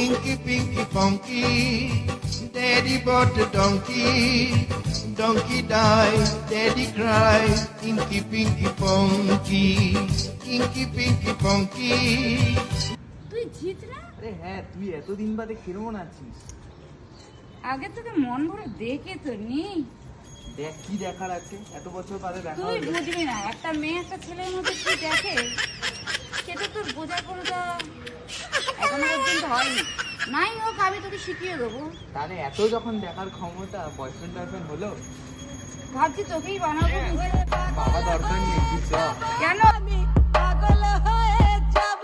Inky Pinky Funky, Daddy bought a donkey. Donkey died, Daddy cried. Inky Pinky Funky, Inky Pinky Funky. তুই জিত না? আরে হ্যাঁ, তুই এতদিন বাদে কেমন আছিস? আগে তোকে মন ভরে দেখে তো নি। দেখ কি দেখার আছে, এত বছর বাদে দেখা তুই হলো। বুঝবি না, একটা মেয়ে একটা ছেলের মধ্যে কি দেখে সেটা তোর বোঝার কোনো এখনো পর্যন্ত হয়নি। নাই হোক, আমি তোকে শিখিয়ে দেবো। তাহলে এত যখন দেখার ক্ষমতা, বয়ফ্রেন্ড টয়ফ্রেন্ড হলো? ভাবছি তোকেই বানাবো। বাবা দরকার নেই, তুই চ। কেন? আমি পাগল হয়ে যাব